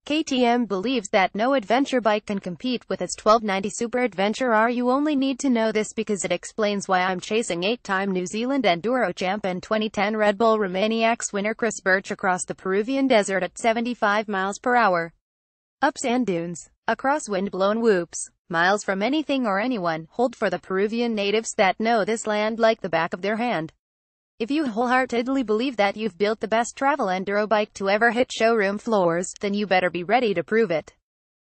KTM believes that no adventure bike can compete with its 1290 Super Adventure R. You only need to know this because it explains why I'm chasing 8-time New Zealand Enduro champ and 2010 Red Bull Romaniacs winner Chris Birch across the Peruvian desert at 75 miles per hour. Up sand dunes, across wind-blown whoops, miles from anything or anyone. Hold for the Peruvian natives that know this land like the back of their hand. If you wholeheartedly believe that you've built the best travel enduro bike to ever hit showroom floors, then you better be ready to prove it.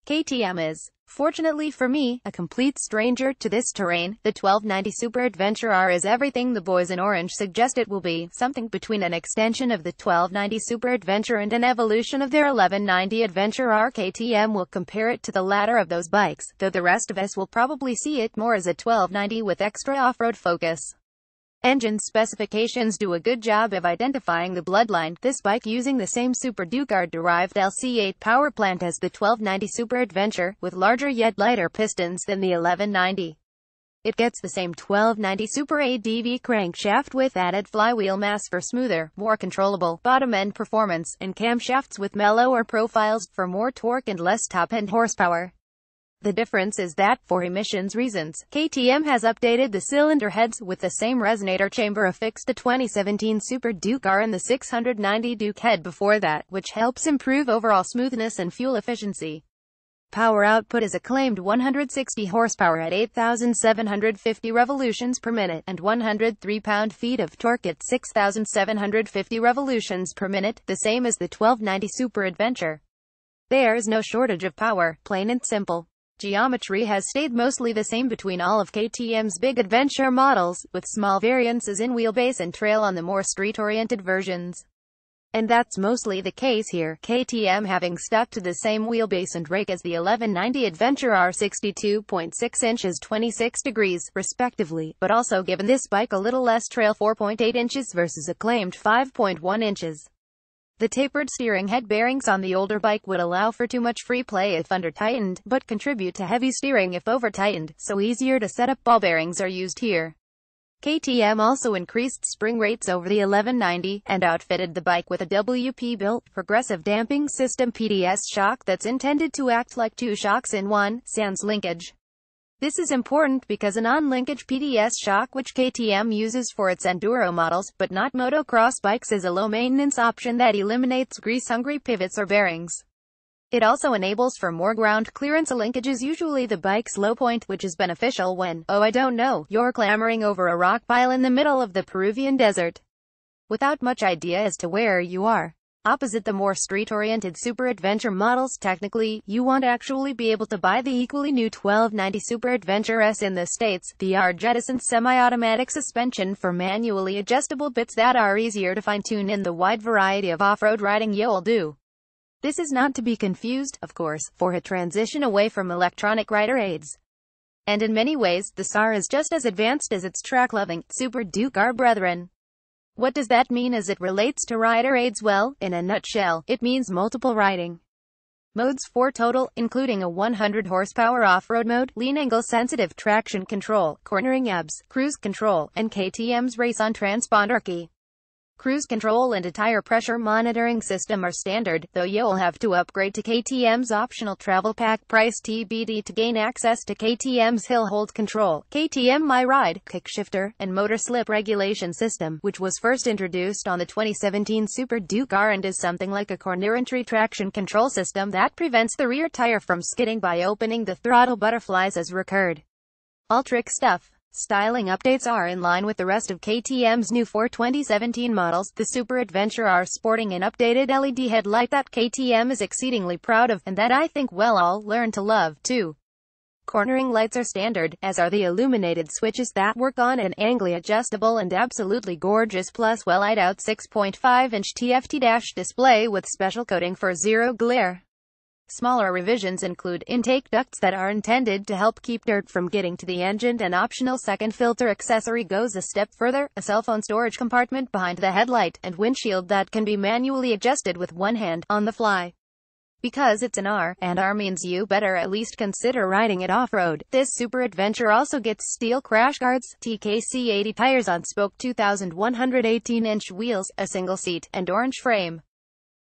KTM is, fortunately for me, a complete stranger to this terrain. The 1290 Super Adventure R is everything the boys in orange suggest it will be, something between an extension of the 1290 Super Adventure and an evolution of their 1190 Adventure R. KTM will compare it to the latter of those bikes, though the rest of us will probably see it more as a 1290 with extra off-road focus. Engine specifications do a good job of identifying the bloodline. This bike using the same Super Ducard-derived LC8 power plant as the 1290 Super Adventure, with larger yet lighter pistons than the 1190. It gets the same 1290 Super ADV crankshaft with added flywheel mass for smoother, more controllable bottom-end performance, and camshafts with mellower profiles for more torque and less top-end horsepower. The difference is that, for emissions reasons, KTM has updated the cylinder heads with the same resonator chamber affixed to 2017 Super Duke R and the 690 Duke head before that, which helps improve overall smoothness and fuel efficiency. Power output is a claimed 160 horsepower at 8,750 revolutions per minute, and 103 pound-feet of torque at 6,750 revolutions per minute, the same as the 1290 Super Adventure. There's no shortage of power, plain and simple. Geometry has stayed mostly the same between all of KTM's big adventure models, with small variances in wheelbase and trail on the more street-oriented versions. And that's mostly the case here, KTM having stuck to the same wheelbase and rake as the 1190 Adventure R, 62.6 inches 26 degrees, respectively, but also given this bike a little less trail, 4.8 inches versus a claimed 5.1 inches. The tapered steering head bearings on the older bike would allow for too much free play if under-tightened, but contribute to heavy steering if over-tightened, so easier to set up ball bearings are used here. KTM also increased spring rates over the 1190, and outfitted the bike with a WP-built, progressive damping system PDS shock that's intended to act like two shocks in one, sans linkage. This is important because a non-linkage PDS shock, which KTM uses for its enduro models, but not motocross bikes, is a low-maintenance option that eliminates grease-hungry pivots or bearings. It also enables for more ground clearance. A linkage is usually the bike's low point, which is beneficial when, oh I don't know, you're clambering over a rock pile in the middle of the Peruvian desert, without much idea as to where you are. Opposite the more street-oriented Super Adventure models, technically, you won't actually be able to buy the equally new 1290 Super Adventure S in the States. The R jettisoned semi-automatic suspension for manually adjustable bits that are easier to fine-tune in the wide variety of off-road riding you'll do. This is not to be confused, of course, for a transition away from electronic rider aids. And in many ways, the SAR is just as advanced as its track-loving Super Duke R brethren. What does that mean as it relates to rider aids? Well, in a nutshell, it means multiple riding modes, 4 total, including a 100 horsepower off-road mode, lean angle sensitive traction control, cornering abs, cruise control, and KTM's race on transponder key. Cruise control and a tire pressure monitoring system are standard, though you'll have to upgrade to KTM's optional travel pack, price TBD, to gain access to KTM's hill hold control, KTM My Ride, kickshifter, and motor slip regulation system, which was first introduced on the 2017 Super Duke R and is something like a corner entry traction control system that prevents the rear tire from skidding by opening the throttle butterflies as recurred. All trick stuff. Styling updates are in line with the rest of KTM's new 2017 models, the Super Adventure R sporting an updated LED headlight that KTM is exceedingly proud of, and that I think we'll all learn to love, too. Cornering lights are standard, as are the illuminated switches that work on an angle adjustable and absolutely gorgeous plus well-light out 6.5-inch TFT display with special coating for zero glare. Smaller revisions include intake ducts that are intended to help keep dirt from getting to the engine. An optional second filter accessory goes a step further, a cell phone storage compartment behind the headlight, and windshield that can be manually adjusted with one hand, on the fly. Because it's an R, and R means you better at least consider riding it off-road, this Super Adventure also gets steel crash guards, TKC 80 tires on spoke 2,118-inch wheels, a single seat, and orange frame.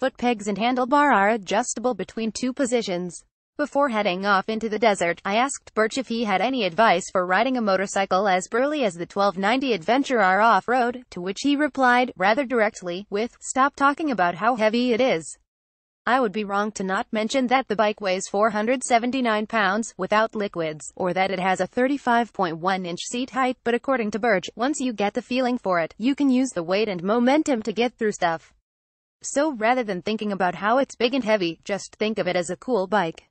Foot pegs and handlebar are adjustable between two positions. Before heading off into the desert, I asked Birch if he had any advice for riding a motorcycle as burly as the 1290 Adventure R off-road, to which he replied, rather directly, with, "Stop talking about how heavy it is." I would be wrong to not mention that the bike weighs 479 pounds, without liquids, or that it has a 35.1-inch seat height, but according to Birch, once you get the feeling for it, you can use the weight and momentum to get through stuff. So rather than thinking about how it's big and heavy, just think of it as a cool bike.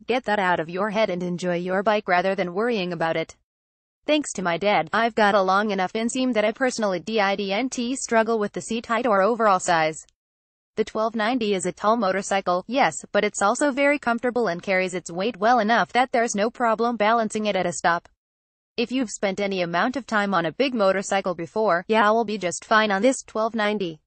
Get that out of your head and enjoy your bike rather than worrying about it. Thanks to my dad, I've got a long enough inseam that I personally didn't struggle with the seat height or overall size. The 1290 is a tall motorcycle, yes, but it's also very comfortable and carries its weight well enough that there's no problem balancing it at a stop. If you've spent any amount of time on a big motorcycle before, you'll be just fine on this 1290.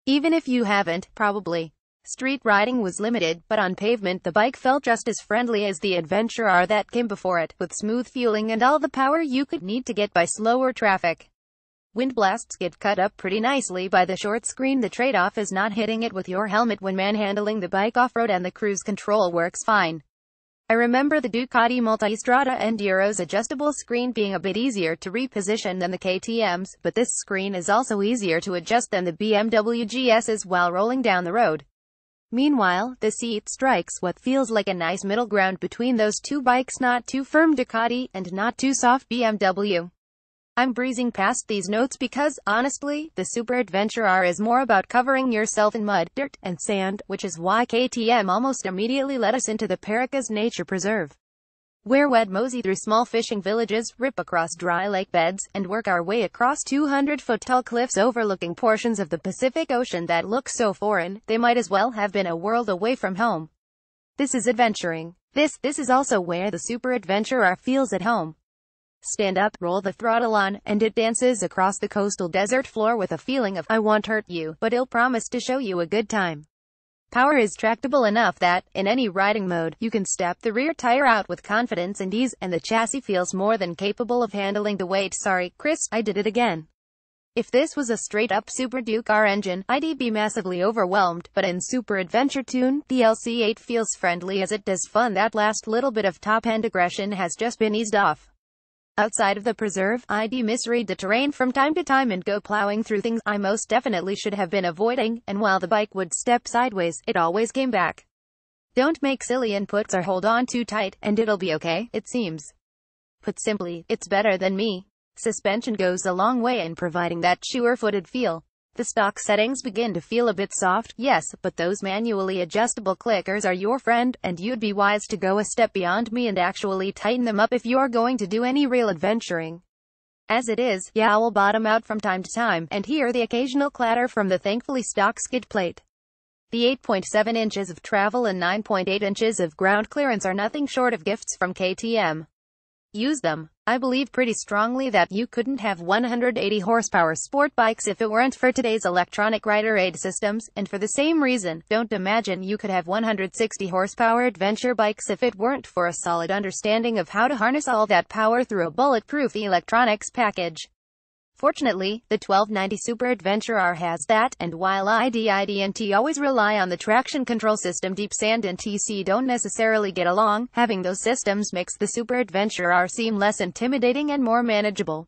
Even if you haven't, probably. Street riding was limited, but on pavement the bike felt just as friendly as the Adventure R that came before it, with smooth fueling and all the power you could need to get by slower traffic. Wind blasts get cut up pretty nicely by the short screen. The trade-off is not hitting it with your helmet when manhandling the bike off-road, and the cruise control works fine. I remember the Ducati Multistrada Enduro's adjustable screen being a bit easier to reposition than the KTM's, but this screen is also easier to adjust than the BMW GS's while rolling down the road. Meanwhile, the seat strikes what feels like a nice middle ground between those two bikes, not too firm Ducati, and not too soft BMW. I'm breezing past these notes because, honestly, the Super Adventure R is more about covering yourself in mud, dirt, and sand, which is why KTM almost immediately led us into the Paracas Nature Preserve, where we'd mosey through small fishing villages, rip across dry lake beds, and work our way across 200-foot-tall cliffs overlooking portions of the Pacific Ocean that look so foreign, they might as well have been a world away from home. This is adventuring. This is also where the Super Adventure R feels at home. Stand up, roll the throttle on, and it dances across the coastal desert floor with a feeling of, I won't hurt you, but I'll promise to show you a good time. Power is tractable enough that, in any riding mode, you can step the rear tire out with confidence and ease, and the chassis feels more than capable of handling the weight. Sorry, Chris, I did it again. If this was a straight-up Super Duke R engine, I'd be massively overwhelmed, but in Super Adventure Tune, the eightt feels friendly as it does fun. That last little bit of top-end aggression has just been eased off. Outside of the preserve, I'd misread the terrain from time to time and go plowing through things I most definitely should have been avoiding, and while the bike would step sideways, it always came back. Don't make silly inputs or hold on too tight, and it'll be okay, it seems. Put simply, it's better than me. Suspension goes a long way in providing that sure-footed feel. The stock settings begin to feel a bit soft, yes, but those manually adjustable clickers are your friend, and you'd be wise to go a step beyond me and actually tighten them up if you're going to do any real adventuring. As it is, I'll bottom out from time to time, and hear the occasional clatter from the thankfully stock skid plate. The 8.7 inches of travel and 9.8 inches of ground clearance are nothing short of gifts from KTM. Use them. I believe pretty strongly that you couldn't have 180 horsepower sport bikes if it weren't for today's electronic rider aid systems, and for the same reason, don't imagine you could have 160 horsepower adventure bikes if it weren't for a solid understanding of how to harness all that power through a bulletproof electronics package. Fortunately, the 1290 Super Adventure R has that, and while eight always rely on the traction control system, Deep Sand and TC don't necessarily get along. Having those systems makes the Super Adventure R seem less intimidating and more manageable.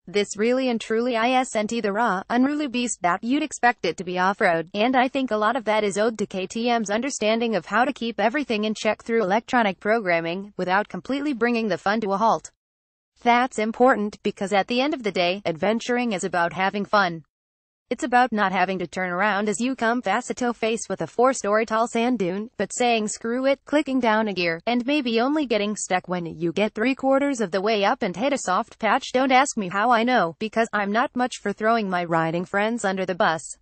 This really and truly isn't the raw, unruly beast that you'd expect it to be off-road, and I think a lot of that is owed to KTM's understanding of how to keep everything in check through electronic programming, without completely bringing the fun to a halt. That's important, because at the end of the day, adventuring is about having fun. It's about not having to turn around as you come face with a 4-story tall sand dune, but saying screw it, clicking down a gear, and maybe only getting stuck when you get 3/4 of the way up and hit a soft patch. Don't ask me how I know, because I'm not much for throwing my riding friends under the bus.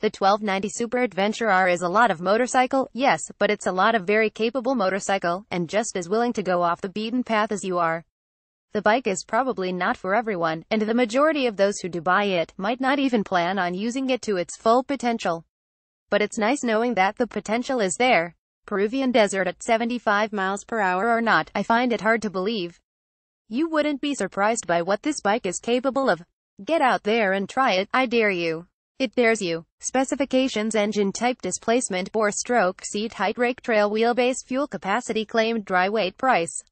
The 1290 Super Adventure R is a lot of motorcycle, yes, but it's a lot of very capable motorcycle, and just as willing to go off the beaten path as you are. The bike is probably not for everyone, and the majority of those who do buy it might not even plan on using it to its full potential. But it's nice knowing that the potential is there. Peruvian desert at 75 miles per hour or not, I find it hard to believe. You wouldn't be surprised by what this bike is capable of. Get out there and try it, I dare you. It dares you. Specifications: engine type, displacement, bore stroke, seat height, rake trail, wheelbase, fuel capacity, claimed dry weight, price.